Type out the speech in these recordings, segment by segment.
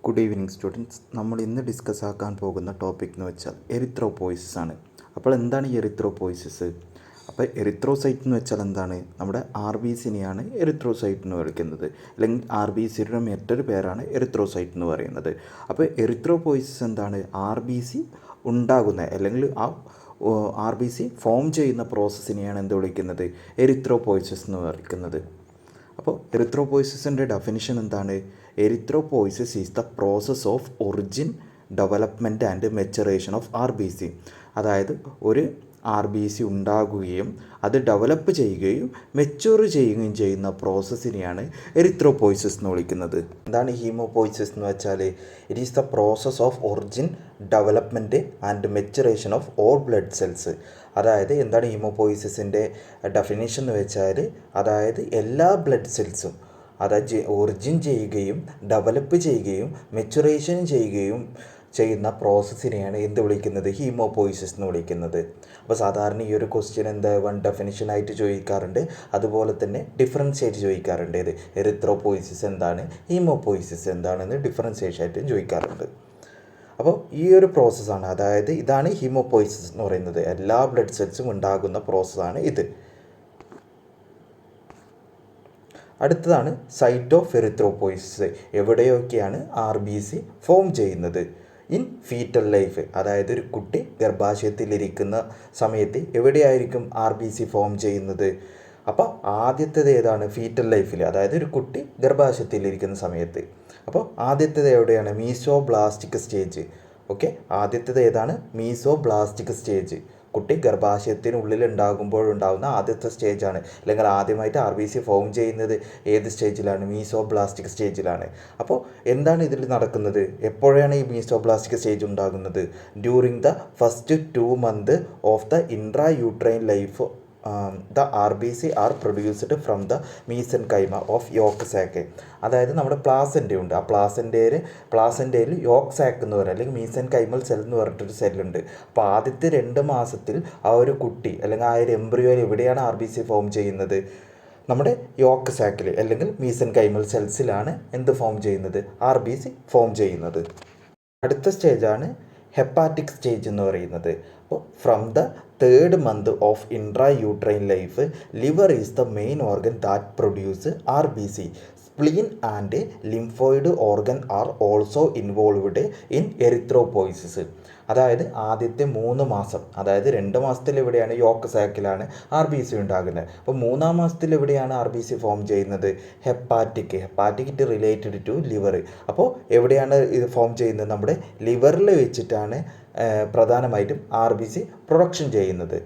Good evening students. നമ്മൾ ഇന്ന് discuss ആക്കാൻ പോകുന്ന ടോപ്പിക് എന്ന് വെച്ചാൽ എറിത്രോപോയിസിസ് ആണ്. അപ്പോൾ എന്താണ് ഈ എറിത്രോപോയിസിസ്? അപ്പോൾ എറിത്രോസൈറ്റ് എന്ന് വെച്ചാൽ എന്താണ്? നമ്മുടെ RBCനെയാണ് എറിത്രോസൈറ്റ് എന്ന് വിളിക്കുന്നത്, അല്ലെങ്കിൽ RBCയുടെ മറ്റൊരു പേരാണ് എറിത്രോസൈറ്റ് എന്ന് പറയുന്നത്. അപ്പോൾ എറിത്രോപോയിസിസ് എന്താണ്? RBC ഉണ്ടാകുന്ന അല്ലെങ്കിൽ RBC ഫോം ചെയ്യുന്ന പ്രോസസ്സിനെയാണ് എന്ത് വിളിക്കുന്നത്? എറിത്രോപോയിസിസ് എന്ന് വിളിക്കുന്നത്. അപ്പോൾ എറിത്രോപോയിസിസിൻ്റെ ഡെഫിനിഷൻ എന്താണ്? Erythropoiesis is the process of origin, development and maturation of RBC. അതായത് ഒരു RBC ഉണ്ടാകുകയും അത് ഡെവലപ്പ് ചെയ്യുകയും മെച്യൂർ ചെയ്യുകയും ചെയ്യുന്ന പ്രോസസ്സിനെയാണ് എറിത്രോപോയിസിസ് എന്ന് വിളിക്കുന്നത്. എന്താണ് ഹീമോപോയിസിസ് എന്ന് വെച്ചാൽ? It is the process of origin, development and maturation of all blood cells. അതായത് എന്താണ് ഹീമോപോയിസിസിൻ്റെ ഡെഫിനേഷൻ എന്ന് വെച്ചാൽ, അതായത് എല്ലാ ബ്ലഡ് സെൽസും അതായത് ഒറിജിൻ ചെയ്യുകയും ഡെവലപ്പ് ചെയ്യുകയും മെച്ചുറേഷൻ ചെയ്യുകയും ചെയ്യുന്ന പ്രോസസ്സിനെയാണ് എന്ത് വിളിക്കുന്നത്? ഹീമോപോയിസിസ് എന്ന് വിളിക്കുന്നത്. അപ്പോൾ സാധാരണ ഈ ഒരു ക്വസ്റ്റ്യൻ വൺ ഡെഫിനിഷനായിട്ട് ചോദിക്കാറുണ്ട്, അതുപോലെ തന്നെ ഡിഫറൻഷ്യേറ്റ് ചോദിക്കാറുണ്ട്. ഇത് എറിത്രോപോയിസിസ് എന്താണ്, ഹീമോപോയിസിസ് എന്താണെന്ന് ഡിഫറൻഷ്യേറ്റ് ആയിട്ടും ചോദിക്കാറുണ്ട്. അപ്പോൾ ഈ ഒരു പ്രോസസ്സാണ്, അതായത് ഇതാണ് ഹീമോപോയിസിസ് എന്ന് പറയുന്നത്. എല്ലാ ബ്ലഡ് സെൽസും ഉണ്ടാകുന്ന പ്രോസസ്സാണ് ഇത്. അടുത്തതാണ് സൈറ്റ് ഓഫ് എറിത്രോപോയിസിസ്. എവിടെയൊക്കെയാണ് RBC ഫോം ചെയ്യുന്നത്? ഇൻ ഫീറ്റൽ ലൈഫ്, അതായത് ഒരു കുട്ടി ഗർഭാശയത്തിലിരിക്കുന്ന സമയത്ത് എവിടെയായിരിക്കും RBC ഫോം ചെയ്യുന്നത്? അപ്പോൾ ആദ്യത്തേത് ഏതാണ്? ഫീറ്റൽ ലൈഫിൽ, അതായത് ഒരു കുട്ടി ഗർഭാശയത്തിലിരിക്കുന്ന സമയത്ത്. അപ്പോൾ ആദ്യത്തേത് എവിടെയാണ്? മീസോബ്ലാസ്റ്റിക് സ്റ്റേജ്. ഓക്കെ, ആദ്യത്തേത് ഏതാണ്? മീസോബ്ലാസ്റ്റിക് സ്റ്റേജ്. കുട്ടി ഗർഭാശയത്തിനുള്ളിൽ ഉണ്ടാകുമ്പോഴുണ്ടാകുന്ന ആദ്യത്തെ സ്റ്റേജാണ്, അല്ലെങ്കിൽ ആദ്യമായിട്ട് RBC ഫോം ചെയ്യുന്നത് ഏത് സ്റ്റേജിലാണ്? മീസോബ്ലാസ്റ്റിക് സ്റ്റേജിലാണ്. അപ്പോൾ എന്താണ് ഇതിൽ നടക്കുന്നത്? എപ്പോഴാണ് ഈ മീസോബ്ലാസ്റ്റിക് സ്റ്റേജ് ഉണ്ടാകുന്നത്? During the first 2 months of the intra uterine life the RBC are produced from the mesenchyme of yolk sac. അതായത് നമ്മുടെ പ്ലാസൻ്റ ഉണ്ട്, ആ പ്ലാസൻ്റയിൽ യോക്ക് സാക്ക് എന്ന് പറയുക, അല്ലെങ്കിൽ മീസെൻകൈമൽ സെൽ എന്ന് പറഞ്ഞിട്ടൊരു സെല്ലുണ്ട്. അപ്പോൾ ആദ്യത്തെ 2 മാസത്തിൽ ആ ഒരു കുട്ടി അല്ലെങ്കിൽ ആ ഒരു എംബ്രിയോയിൽ എവിടെയാണ് RBC ഫോം ചെയ്യുന്നത്? നമ്മുടെ യോക്ക് സാക്കിൽ അല്ലെങ്കിൽ മീസെൻകൈമൽ സെൽസിലാണ് എന്ത് ഫോം ചെയ്യുന്നത്? RBC ഫോം ചെയ്യുന്നത്. അടുത്ത സ്റ്റേജാണ് ഹെപ്പാറ്റിക് സ്റ്റേജ് എന്ന് പറയുന്നത്. അപ്പോൾ from the 3rd month of intra uterine life, liver is the main organ that produce RBC. Spleen and lymphoid organ are also involved in erythropoiesis. അതായത് ആദ്യത്തെ 3 മാസം, അതായത് 2 മാസത്തിൽ എവിടെയാണ്? യോക്ക് സാക്കിലാണ് RBC ഉണ്ടാകുന്നത്. അപ്പോൾ 3-ാം മാസത്തിൽ എവിടെയാണ് RBC ഫോം ചെയ്യുന്നത്? Hepatic it related to liver. അപ്പോൾ എവിടെയാണ് ഇത് ഫോം ചെയ്യുന്നത്? നമ്മുടെ ലിവറിൽ വെച്ചിട്ടാണ് പ്രധാനമായിട്ടും RBC പ്രൊഡക്ഷൻ ചെയ്യുന്നത്.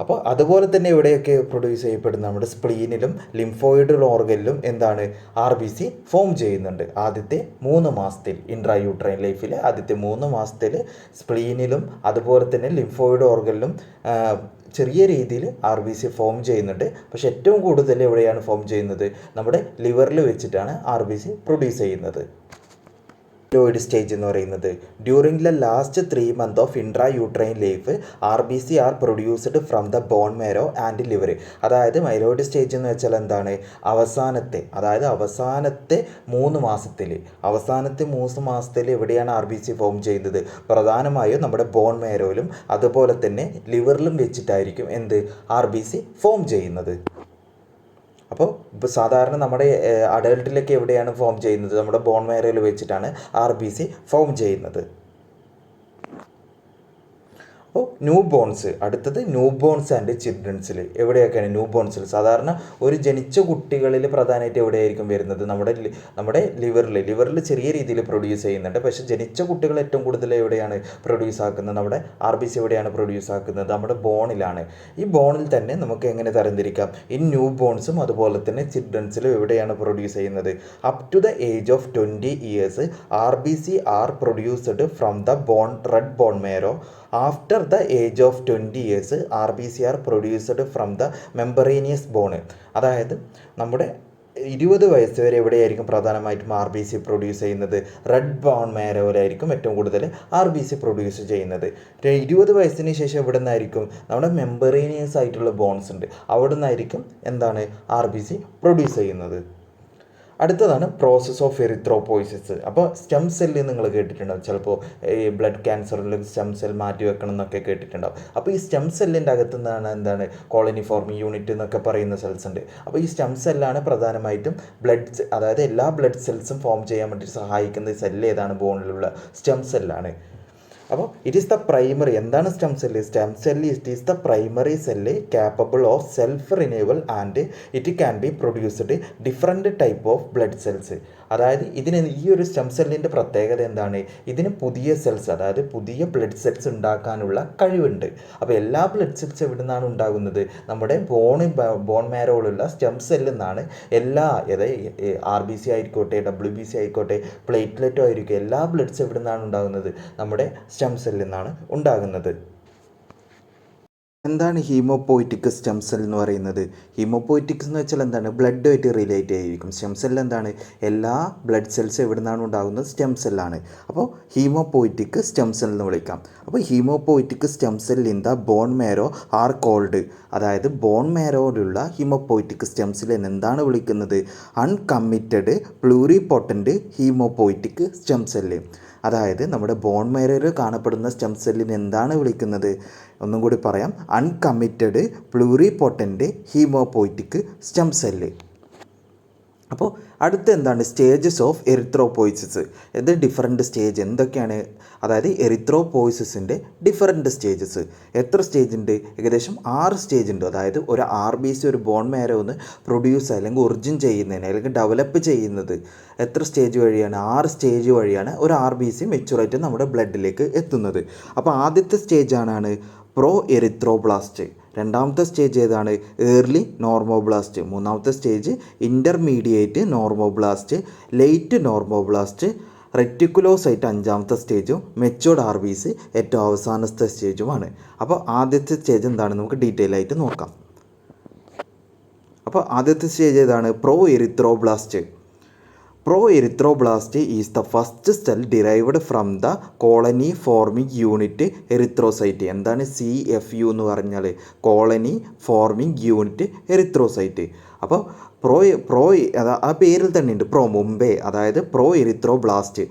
അപ്പോൾ അതുപോലെ തന്നെ ഇവിടെയൊക്കെ പ്രൊഡ്യൂസ് ചെയ്യപ്പെടുന്ന നമ്മുടെ സ്പ്ലീനിലും ലിംഫോയിഡ് ഓർഗനിലും എന്താണ്? RBC ഫോം ചെയ്യുന്നുണ്ട്. ആദ്യത്തെ 3 മാസത്തിൽ, ഇൻട്രാ യൂട്രൈൻ ലൈഫിലെ ആദ്യത്തെ 3 മാസത്തിൽ സ്പ്ലീനിലും അതുപോലെ തന്നെ ലിംഫോയിഡ് ഓർഗനിലും ചെറിയ രീതിയിൽ RBC ഫോം ചെയ്യുന്നുണ്ട്. പക്ഷേ ഏറ്റവും കൂടുതൽ എവിടെയാണ് ഫോം ചെയ്യുന്നത്? നമ്മുടെ ലിവറിൽ വെച്ചിട്ടാണ് RBC പ്രൊഡ്യൂസ് ചെയ്യുന്നത്. മൈലോയിഡ് സ്റ്റേജ് എന്ന് പറയുന്നത് during the last 3 months of intra uterine life RBC are produced from the bone marrow and liver. അതായത് മൈലോയിഡ് സ്റ്റേജ് എന്ന് വെച്ചാൽ എന്താണ്? അവസാനത്തെ 3 മാസത്തിൽ എവിടെയാണ് RBC ഫോം ചെയ്യുന്നത്? പ്രധാനമായും നമ്മുടെ ബോൺ മാരോയിലും അതുപോലെ തന്നെ ലിവറിലും വെച്ചിട്ടായിരിക്കും RBC ഫോം ചെയ്യുന്നത്. അപ്പോൾ സാധാരണ നമ്മുടെ അഡൽട്ടിലൊക്കെ എവിടെയാണ് ഫോം ചെയ്യുന്നത്? നമ്മുടെ ബോൺ മാരോയിൽ വെച്ചിട്ടാണ് RBC ഫോം ചെയ്യുന്നത്. അപ്പോൾ ന്യൂ ബോൺസ്, അടുത്തത് ന്യൂ ബോൺസ് ആൻഡ് ചിൽഡ്രൻസിൽ. എവിടെയൊക്കെയാണ് ന്യൂ ബോൺസിൽ? സാധാരണ ഒരു ജനിച്ച കുട്ടികളിൽ പ്രധാനമായിട്ട് എവിടെയായിരിക്കും വരുന്നത്? നമ്മുടെ ലിവറിൽ ചെറിയ രീതിയിൽ പ്രൊഡ്യൂസ് ചെയ്യുന്നുണ്ട്. പക്ഷേ ജനിച്ച കുട്ടികൾ ഏറ്റവും കൂടുതൽ എവിടെയാണ് പ്രൊഡ്യൂസ് ആക്കുന്നത്? നമ്മുടെ RBC എവിടെയാണ് പ്രൊഡ്യൂസ് ആക്കുന്നത്? നമ്മുടെ ബോണിലാണ്. ഈ ബോണിൽ തന്നെ നമുക്ക് എങ്ങനെ തരംതിരിക്കാം? ഈ ന്യൂ ബോൺസും അതുപോലെ തന്നെ ചിൽഡ്രൻസിലും എവിടെയാണ് പ്രൊഡ്യൂസ് ചെയ്യുന്നത്? Up to the age of 20 years RBC are produced from the red bone marrow. After the age of 20 years RBC are produced from the membranous bone. അതായത് നമ്മുടെ 20 വയസ്സ് വരെ എവിടെയായിരിക്കും പ്രധാനമായിട്ടും RBC പ്രൊഡ്യൂസ് ചെയ്യുന്നത്? റെഡ് ബോൺ മാരോയിലായിരിക്കും ഏറ്റവും കൂടുതൽ RBC പ്രൊഡ്യൂസ് ചെയ്യുന്നത്. 20 വയസ്സിന് ശേഷം എവിടെ നിന്നായിരിക്കും? നമ്മുടെ മെമ്പറേനിയസ് ആയിട്ടുള്ള ബോൺസ് ഉണ്ട്, അവിടെ നിന്നായിരിക്കും RBC പ്രൊഡ്യൂസ് ചെയ്യുന്നത്. അടുത്തതാണ് പ്രോസസ്സ് ഓഫ് എറിത്രോപോയിസിസ്. അപ്പോൾ സ്റ്റെം സെല്ല് നിങ്ങൾ കേട്ടിട്ടുണ്ടാവും, ചിലപ്പോൾ ഈ ബ്ലഡ് ക്യാൻസറിൽ സ്റ്റെം സെൽ മാറ്റി വെക്കണം എന്നൊക്കെ കേട്ടിട്ടുണ്ടാവും. അപ്പോൾ ഈ സ്റ്റെം സെല്ലിൻ്റെ അകത്തു നിന്നാണ് എന്താണ് കോളനി ഫോർമിംഗ് യൂണിറ്റ് എന്നൊക്കെ പറയുന്ന സെൽസ് ഉണ്ട്. അപ്പോൾ ഈ സ്റ്റെം സെല്ലാണ് പ്രധാനമായിട്ടും അതായത് എല്ലാ ബ്ലഡ് സെൽസും ഫോം ചെയ്യാൻ വേണ്ടി സഹായിക്കുന്ന സെല്ല് ഏതാണ്? ബോണിലുള്ള സ്റ്റെം സെല്ലാണ്. അപ്പോൾ ഇറ്റ് ഈസ് ദ പ്രൈമറി. എന്താണ് stem cell? Stem cell it is the primary cell capable of self renewal and it can be produced different type of blood cells. അതായത് ഈ ഒരു സ്റ്റെം സെല്ലിൻ്റെ പ്രത്യേകത എന്താണ്? ഇതിന് പുതിയ സെൽസ്, അതായത് പുതിയ ബ്ലഡ് സെൽസ് ഉണ്ടാക്കാനുള്ള കഴിവുണ്ട്. അപ്പോൾ എല്ലാ ബ്ലഡ് സെൽസ് എവിടെ നിന്നാണ് ഉണ്ടാകുന്നത്? നമ്മുടെ ബോൺ മാരോയിലുള്ള സ്റ്റെം സെല്ലിൽ നിന്നാണ്. അതായത് RBC ആയിക്കോട്ടെ, WBC ആയിക്കോട്ടെ, പ്ലേറ്റ്ലെറ്റോ ആയിരിക്കും, എല്ലാ ബ്ലഡ്സ് എവിടെ നിന്നാണ് ഉണ്ടാകുന്നത്? നമ്മുടെ സ്റ്റെം സെല്ലിൽ നിന്നാണ് ഉണ്ടാകുന്നത്. എന്താണ് ഹീമോപോയിറ്റിക് സ്റ്റെം സെൽ എന്ന് പറയുന്നത്? ഹീമോപോയിറ്റിക്സ് എന്ന് വെച്ചാൽ എന്താണ്? ബ്ലഡുമായിട്ട് റിലേറ്റ് ആയിരിക്കും. സ്റ്റെം സെൽ എന്താണ്? എല്ലാ ബ്ലഡ് സെൽസ് എവിടെ നിന്നാണ് ഉണ്ടാകുന്നത്? സ്റ്റെം സെല്ലാണ്. അപ്പോൾ ഹീമോപോയിറ്റിക് സ്റ്റെം സെൽ എന്ന് വിളിക്കാം. അപ്പോൾ haemopoietic stem cell in the bone marrow are called, അതായത് ബോൺ മാരോയിലുള്ള ഹീമോപോയിറ്റിക് സ്റ്റെം സെല്ലിന് എന്താണ് വിളിക്കുന്നത്? Uncommitted pluripotent haemopoietic stem cell. അതായത് നമ്മുടെ ബോൺ മാരോയിൽ കാണപ്പെടുന്ന സ്റ്റെം സെല്ലിന് എന്താണ് വിളിക്കുന്നത്? ഒന്നും കൂടി പറയാം, uncommitted pluripotent haemopoietic stem cell. അപ്പോൾ അടുത്ത എന്താണ്? Stages of erythropoiesis. ഇത് ഡിഫറെൻറ്റ് സ്റ്റേജ് എന്തൊക്കെയാണ്? അതായത് എറിത്രോപോയിസിൻ്റെ ഡിഫറെൻറ്റ് സ്റ്റേജസ്. എത്ര സ്റ്റേജ് ഉണ്ട്? ഏകദേശം 6 സ്റ്റേജ് ഉണ്ട്. അതായത് ഒരു RBC ഒരു ബോൺ മാരോ ഒന്ന് പ്രൊഡ്യൂസ് അല്ലെങ്കിൽ ഒറിജിൻ ചെയ്യുന്നതിന് അല്ലെങ്കിൽ ഡെവലപ്പ് ചെയ്യുന്നത് എത്ര സ്റ്റേജ് വഴിയാണ്? 6 സ്റ്റേജ് വഴിയാണ് ഒരു RBC മെച്യൂറായിട്ട് നമ്മുടെ ബ്ലഡിലേക്ക് എത്തുന്നത്. അപ്പോൾ ആദ്യത്തെ സ്റ്റേജാണ് പ്രോ എറിത്രോബ്ലാസ്റ്റ്. രണ്ടാമത്തെ സ്റ്റേജ് ഏതാണ്? Early normoblast. മൂന്നാമത്തെ stage intermediate normoblast, late normoblast, റെറ്റിക്കുലോസൈറ്റ് അഞ്ചാമത്തെ സ്റ്റേജും മെച്ചോർഡ് RBC ഏറ്റവും അവസാനത്തെ സ്റ്റേജുമാണ്. അപ്പോൾ ആദ്യത്തെ സ്റ്റേജ് എന്താണ് നമുക്ക് ഡീറ്റെയിൽ ആയിട്ട് നോക്കാം. അപ്പോൾ ആദ്യത്തെ സ്റ്റേജ് ഏതാണ്? Pro എറിത്രോബ്ലാസ്റ്റ്. Proerythroblast is the first cell derived from the colony forming unit erythrocyte. എന്താണ് CFU എന്ന് പറഞ്ഞാൽ? Colony forming unit erythrocyte. അപ്പോൾ ആ പേരിൽ തന്നെ ഉണ്ട് മുമ്പേ, അതായത് പ്രോ എറിത്രോബ്ലാസ്റ്റ്.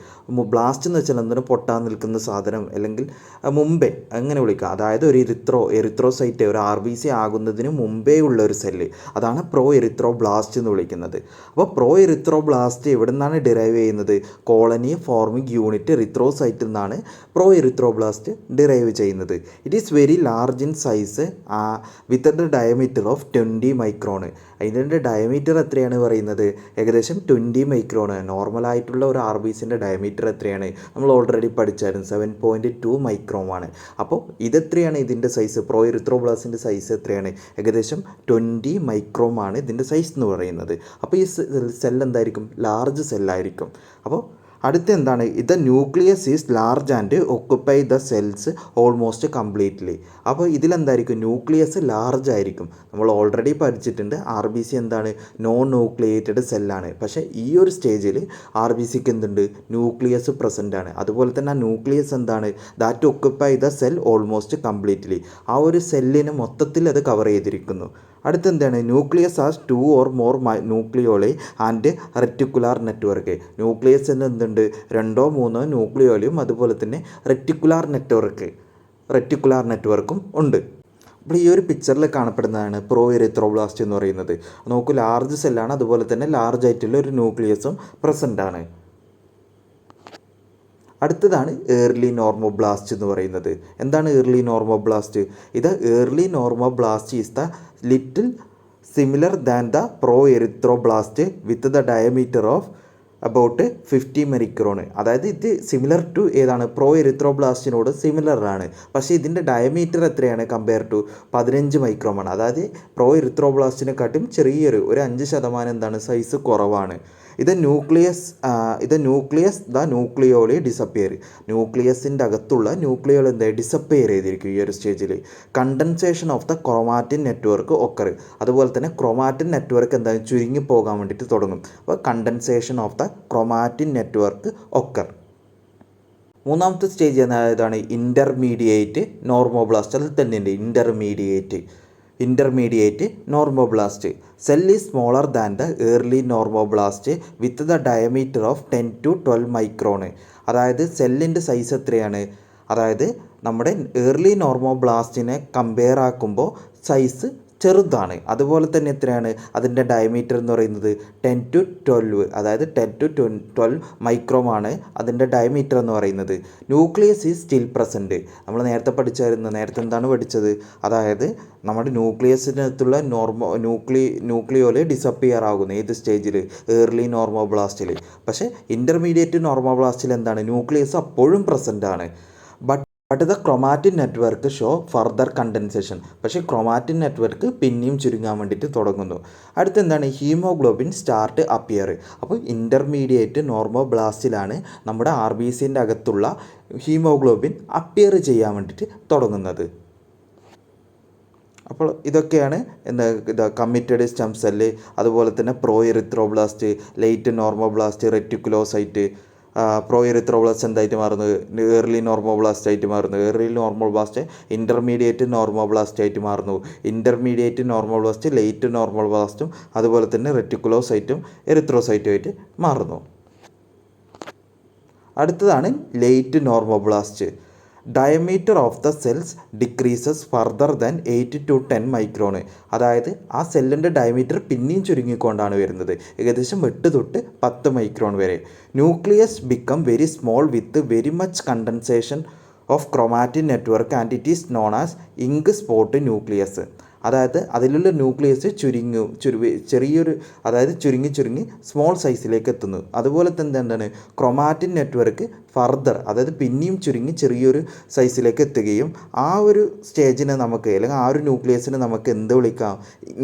ബ്ലാസ്റ്റ് എന്ന് വെച്ചാൽ എന്തിനും പൊട്ടാൻ നിൽക്കുന്ന സാധനം, അല്ലെങ്കിൽ മുമ്പേ അങ്ങനെ വിളിക്കുക. അതായത് ഒരു എറിത്രോസൈറ്റ് ഒരു RBC ആകുന്നതിന് മുമ്പേ ഉള്ള ഒരു സെല്ല്, അതാണ് പ്രോ എറിത്രോബ്ലാസ്റ്റ് എന്ന് വിളിക്കുന്നത്. അപ്പോൾ പ്രോ എറിത്രോബ്ലാസ്റ്റ് എവിടെ നിന്നാണ് ഡിറൈവ് ചെയ്യുന്നത്? കോളനി ഫോർമിംഗ് യൂണിറ്റ് എറിത്രോസൈറ്റിൽ നിന്നാണ് പ്രോ എറിത്രോബ്ലാസ്റ്റ് ഡിറൈവ് ചെയ്യുന്നത്. It is very large in size with the diameter of 20 micron. ഇതിൻ്റെ ഡയമീറ്റർ എത്രയാണ് പറയുന്നത്? ഏകദേശം 20 മൈക്രോൺ. നോർമലായിട്ടുള്ള ഒരു RBCൻ്റെ ഡയമീറ്റർ എത്രയാണ്? നമ്മൾ ഓൾറെഡി പഠിച്ചായിരുന്നു, 7.2 മൈക്രോൺ ആണ്. അപ്പോൾ ഇതെത്രയാണ് ഇതിൻ്റെ സൈസ്? പ്രോ എറിത്രോബ്ലാസ്റ്റിൻ്റെ സൈസ് എത്രയാണ്? ഏകദേശം 20 മൈക്രോൺ ആണ് ഇതിൻ്റെ സൈസ് എന്ന് പറയുന്നത്. അപ്പോൾ ഈ സെൽ എന്തായിരിക്കും? ലാർജ് സെല്ലായിരിക്കും. അപ്പോൾ അടുത്ത എന്താണ്? ഇത് nucleus is large and occupy the cells almost completely. അപ്പോൾ ഇതിലെന്തായിരിക്കും? ന്യൂക്ലിയസ് ലാർജ് ആയിരിക്കും. നമ്മൾ ഓൾറെഡി പഠിച്ചിട്ടുണ്ട് RBC എന്താണ്? നോൺ ന്യൂക്ലിയേറ്റഡ് സെല്ലാണ്. പക്ഷേ ഈ ഒരു സ്റ്റേജിൽ RBCക്ക് എന്തുണ്ട്? ന്യൂക്ലിയസ് പ്രസൻ്റ് ആണ്. അതുപോലെ തന്നെ ആ ന്യൂക്ലിയസ് എന്താണ്? That occupy the cell almost completely. ആ ഒരു സെല്ലിന് മൊത്തത്തിൽ അത് കവർ ചെയ്തിരിക്കുന്നു. അടുത്തെന്താണ്? Nucleus has 2 or more nucleoli and reticular network. ന്യൂക്ലിയസിന് എന്തുണ്ട്? 2 or 3 ന്യൂക്ലിയോളിയും അതുപോലെ തന്നെ റെറ്റിക്കുലാർ നെറ്റ്വർക്കും ഉണ്ട്. അപ്പോൾ ഈ ഒരു പിക്ചറിൽ കാണപ്പെടുന്നതാണ് പ്രോ എറിത്രോബ്ലാസ്റ്റ് എന്ന് പറയുന്നത്. നോക്കൂ, ലാർജ് സെല്ലാണ്, അതുപോലെ തന്നെ ലാർജ് ആയിട്ടുള്ള ഒരു ന്യൂക്ലിയസും പ്രസൻ്റ് ആണ്. അടുത്തതാണ് ഏർലി നോർമോബ്ലാസ്റ്റ് എന്ന് പറയുന്നത്. എന്താണ് ഏർലി നോർമോബ്ലാസ്റ്റ്? ഇത് early normoblast is the little similar than the pro erythroblast with the diameter of about 50 micron. അതായത് ഇത് സിമിലർ ടു ഏതാണ്? പ്രോ എറിത്രോബ്ലാസ്റ്റിനോട് സിമിലർ ആണ്. പക്ഷേ ഇതിൻ്റെ ഡയമീറ്റർ എത്രയാണ്? കമ്പയർ ടു 15 മൈക്രോൺ ആണ്. അതായത് പ്രോ എറിത്രോബ്ലാസ്റ്റിനെക്കാട്ടും ചെറിയൊരു 5% എന്താണ് സൈസ് കുറവാണ്. ഇത് ന്യൂക്ലിയസ് ദ ന്യൂക്ലിയോളി ഡിസപ്പിയർ. ന്യൂക്ലിയസിൻ്റെ അകത്തുള്ള ന്യൂക്ലിയോൾ എന്താ? ഡിസപ്പിയർ ചെയ്തിരിക്കും ഈ ഒരു സ്റ്റേജിൽ. Condensation of the chromatin network occur. അതുപോലെ തന്നെ ക്രോമാറ്റിൻ നെറ്റ്വർക്ക് എന്താ? ചുരുങ്ങി പോകാൻ വേണ്ടിയിട്ട് തുടങ്ങും. അപ്പോൾ condensation of the chromatin network occur. മൂന്നാമത്തെ സ്റ്റേജ് ഏതാണ്? Intermediate normoblast. അതിൽ തന്നെയുണ്ട് intermediate. Intermediate normoblast. Cell is smaller than the early normoblast with the diameter of 10 to 12 micron. അതായത് സെല്ലിൻ്റെ സൈസ് എത്രയാണ്? അതായത് നമ്മുടെ ഏർലി നോർമോബ്ലാസ്റ്റിനെ കമ്പയർ ആക്കുമ്പോൾ സൈസ് ചെറുതാണ്. അതുപോലെ തന്നെ എത്രയാണ് അതിൻ്റെ ഡയമീറ്റർ എന്ന് പറയുന്നത്? 10 to 12, അതായത് 10 to 12 മൈക്രോമാണ് അതിൻ്റെ ഡയമീറ്റർ എന്ന് പറയുന്നത്. Nucleus is still present. നമ്മൾ നേരത്തെ പഠിച്ചായിരുന്നു. നേരത്തെ എന്താണ് പഠിച്ചത്? അതായത് നമ്മുടെ ന്യൂക്ലിയസിനകത്തുള്ള ന്യൂക്ലിയോല് ഡിസപ്പിയർ ആകുന്നു. ഏത് സ്റ്റേജിൽ? ഏർലി നോർമോബ്ലാസ്റ്റിൽ. പക്ഷേ ഇൻ്റർമീഡിയറ്റ് നോർമോബ്ലാസ്റ്റിൽ എന്താണ്? ന്യൂക്ലിയസ് അപ്പോഴും പ്രസൻ്റ് ആണ്. But the chromatin network show further condensation. പക്ഷേ ക്രൊമാറ്റിൻ നെറ്റ്വർക്ക് പിന്നെയും ചുരുങ്ങാൻ വേണ്ടിയിട്ട് തുടങ്ങുന്നു. അടുത്ത എന്താണ്? Haemoglobin start appear. അപ്പോൾ ഇൻ്റർമീഡിയറ്റ് നോർമോബ്ലാസ്റ്റിലാണ് നമ്മുടെ RBCൻ്റെ അകത്തുള്ള ഹീമോഗ്ലോബിൻ അപ്പിയർ ചെയ്യാൻ വേണ്ടിയിട്ട് തുടങ്ങുന്നത്. അപ്പോൾ ഇതൊക്കെയാണ് കമ്മിറ്റഡ് സ്റ്റെം സെല്ല്, അതുപോലെ തന്നെ പ്രോ എറിത്രോബ്ലാസ്റ്റ്, ലേറ്റ് നോർമോബ്ലാസ്റ്റ്, റെറ്റിക്കുലോസൈറ്റ്. പ്രോ എറിത്രോബ്ലാസ്റ്റ് എന്തായിട്ട് മാറുന്നത്? ഏർലി നോർമോബ്ലാസ്റ്റ് ആയിട്ട് മാറുന്നു. ഏർലി നോർമോബ്ലാസ്റ്റ് ഇൻ്റർമീഡിയറ്റ് നോർമോബ്ലാസ്റ്റ് ആയിട്ട് മാറുന്നു. ഇൻ്റർമീഡിയറ്റ് നോർമോബ്ലാസ്റ്റ് ലേറ്റ് നോർമോബ്ലാസ്റ്റും അതുപോലെ തന്നെ റെറ്റിക്കുലോസൈറ്റും എറിത്രോസൈറ്റും ആയിട്ട് മാറുന്നു. അടുത്തതാണ് late normoblast. Diameter of the cells decreases further than 8 to 10 micron. അതായത് ആ സെല്ലിൻ്റെ ഡയമീറ്റർ പിന്നെയും ചുരുങ്ങിക്കൊണ്ടാണ് വരുന്നത്, ഏകദേശം 8 തൊട്ട് 10 മൈക്രോൺ വരെ. Nucleus become very small with very much condensation of chromatin network and it is known as ink spot nucleus. അതായത് അതിലുള്ള ന്യൂക്ലിയസ് ചെറിയൊരു ചുരുങ്ങി സ്മോൾ സൈസിലേക്ക് എത്തുന്നു. അതുപോലെ തന്നെ എന്താണ്? ക്രൊമാറ്റിൻ നെറ്റ്വർക്ക് ഫർദർ, അതായത് പിന്നെയും ചുരുങ്ങി ചെറിയൊരു സൈസിലേക്ക് എത്തുകയും ആ ഒരു സ്റ്റേജിനെ നമുക്ക്, അല്ലെങ്കിൽ ആ ഒരു ന്യൂക്ലിയസിനെ നമുക്ക് എന്ത് വിളിക്കാം?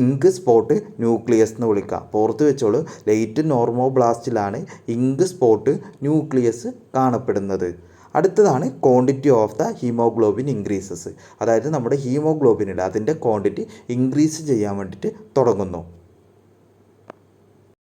ഇങ്ക് സ്പോട്ട് ന്യൂക്ലിയസ് എന്ന് വിളിക്കാം. പുറത്ത് വെച്ചോളൂ, ലേറ്റ് നോർമോബ്ലാസ്റ്റിലാണ് ഇങ്ക് സ്പോട്ട് ന്യൂക്ലിയസ് കാണപ്പെടുന്നത്. അടുത്തതാണ് quantity of the haemoglobin increases. അതായത് നമ്മുടെ ഹീമോഗ്ലോബിനുണ്ട് അതിൻ്റെ ക്വാണ്ടിറ്റി ഇൻക്രീസ് ചെയ്യാൻ വേണ്ടിയിട്ട് തുടങ്ങുന്നു.